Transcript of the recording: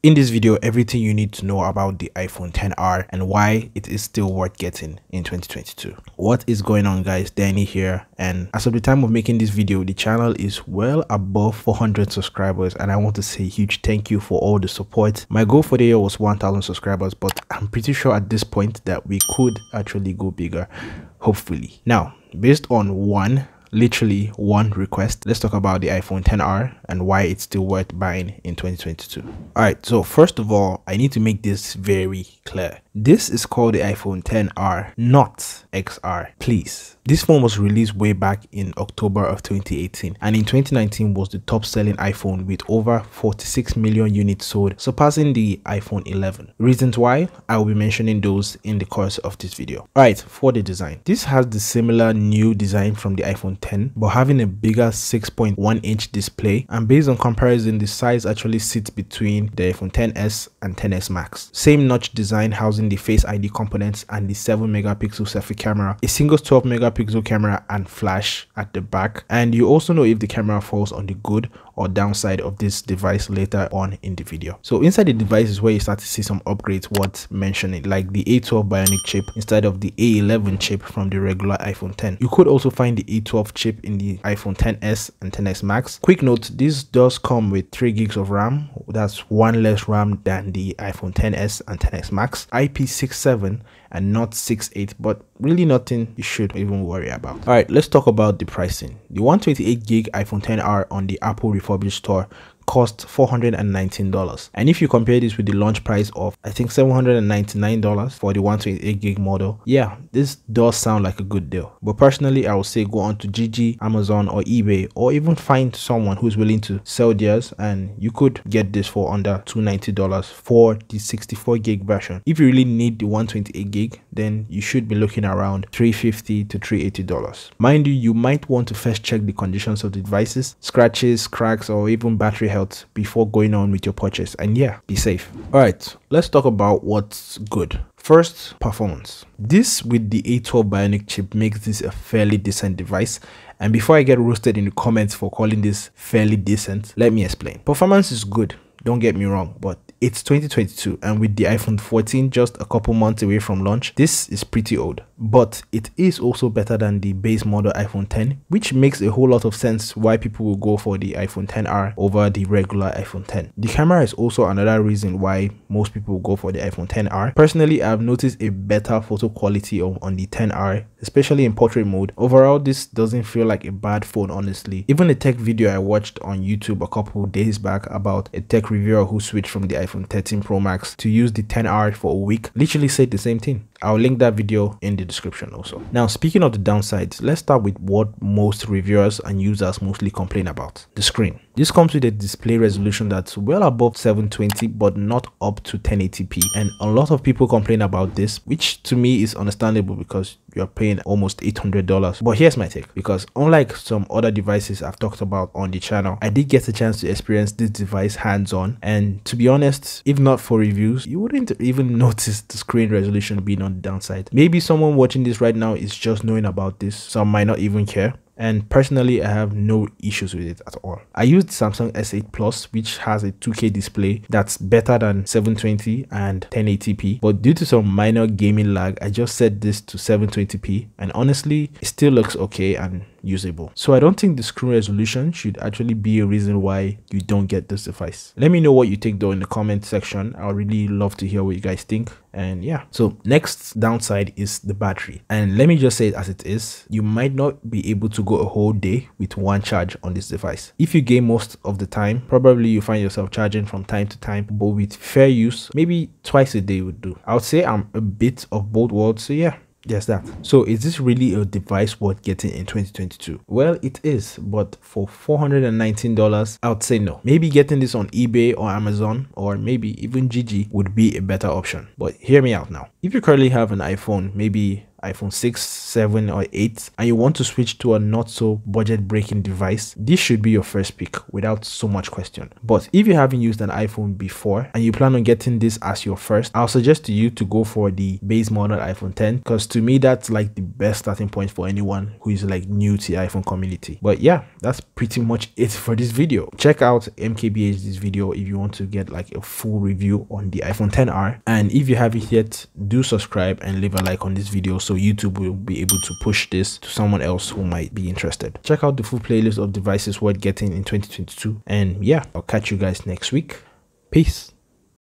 In this video, everything you need to know about the iPhone XR and why it is still worth getting in 2022. What is going on, guys? Danny here, and as of the time of making this video, the channel is well above 400 subscribers, and I want to say a huge thank you for all the support. My goal for the year was 1000 subscribers, but I'm pretty sure at this point that we could actually go bigger, hopefully. Now, based on literally one request, let's talk about the iPhone XR and why it's still worth buying in 2022. All right, so first of all, I need to make this very clear. This is called the iPhone XR, not XR, please. This phone was released way back in October of 2018, and in 2019 was the top selling iPhone with over 46 million units sold, surpassing the iPhone 11. Reasons why? I will be mentioning those in the course of this video. All right, for the design. This has the similar new design from the iPhone 10, but having a bigger 6.1-inch display, and based on comparison, the size actually sits between the iPhone XS and XS Max. Same notch design housing the Face ID components and the 7-megapixel selfie camera, a single 12-megapixel camera and flash at the back, and you also know if the camera falls on the good or downside of this device later on in the video. So inside the device is where you start to see some upgrades worth mentioning, like the A12 Bionic chip instead of the A11 chip from the regular iPhone 10. You could also find the A12 chip in the iPhone XS and XS Max. Quick note, this does come with 3 gigs of RAM. That's one less RAM than the iPhone XS and XS Max. IP67 and not 6.8, but really nothing you should even worry about. All right, let's talk about the pricing. The 128 gig iPhone XR on the Apple refurbished store cost $419, and if you compare this with the launch price of I think $799 for the 128 gig model, yeah, this does sound like a good deal. But personally, I would say go on to GG, Amazon or eBay, or even find someone who's willing to sell theirs, and you could get this for under $290 for the 64 gig version. If you really need the 128 gig, then you should be looking around $350 to $380. Mind you, you might want to first check the conditions of the devices, scratches, cracks, or even battery health before going on with your purchase, and yeah, be safe. All right, let's talk about what's good. First, performance. This with the A12 Bionic chip makes this a fairly decent device, and before I get roasted in the comments for calling this fairly decent, let me explain. Performance is good, don't get me wrong, but it's 2022, and with the iPhone 14 just a couple months away from launch, this is pretty old. But it is also better than the base model iPhone 10, which makes a whole lot of sense why people will go for the iPhone XR over the regular iPhone 10. The camera is also another reason why most people will go for the iPhone XR. Personally, I've noticed a better photo quality on the XR, especially in portrait mode. Overall, this doesn't feel like a bad phone, honestly. Even a tech video I watched on YouTube a couple days back about a tech reviewer who switched from the iPhone 13 Pro Max to use the XR for a week literally said the same thing. I'll link that video in the description also. Now, speaking of the downsides, let's start with what most reviewers and users mostly complain about: the screen. This comes with a display resolution that's well above 720 but not up to 1080p, and a lot of people complain about this, which to me is understandable because you're paying almost $800. But here's my take, because unlike some other devices I've talked about on the channel, I did get a chance to experience this device hands-on, and to be honest, if not for reviews, you wouldn't even notice the screen resolution being on the downside. Maybe someone watching this right now is just knowing about this, some might not even care. And personally, I have no issues with it at all. I used Samsung S8 Plus, which has a 2K display that's better than 720 and 1080p, but due to some minor gaming lag, I just set this to 720p, and honestly, it still looks okay and usable. So I don't think the screen resolution should actually be a reason why you don't get this device. Let me know what you think though in the comment section. I'll really love to hear what you guys think. And yeah, so next downside is the battery, and let me just say it as it is, you might not be able to go a whole day with one charge on this device. If you game most of the time, probably you find yourself charging from time to time, but with fair use, maybe twice a day would do. I would say I'm a bit of both worlds, so yeah, there's that. So is this really a device worth getting in 2022? Well, it is, but for $419, I would say no. Maybe getting this on eBay or Amazon, or maybe even GG would be a better option. But hear me out now. If you currently have an iPhone, maybe iPhone 6, 7 or 8 and you want to switch to a not so budget breaking device, this should be your first pick without so much question. But if you haven't used an iPhone before and you plan on getting this as your first, I'll suggest to you to go for the base model iPhone 10, because to me that's like the best starting point for anyone who is like new to the iPhone community. But yeah, that's pretty much it for this video. Check out MKBHD's video if you want to get like a full review on the iPhone 10R, and if you haven't yet, do subscribe and leave a like on this video so YouTube will be able to push this to someone else who might be interested. Check out the full playlist of devices worth getting in 2022, and yeah, I'll catch you guys next week. Peace.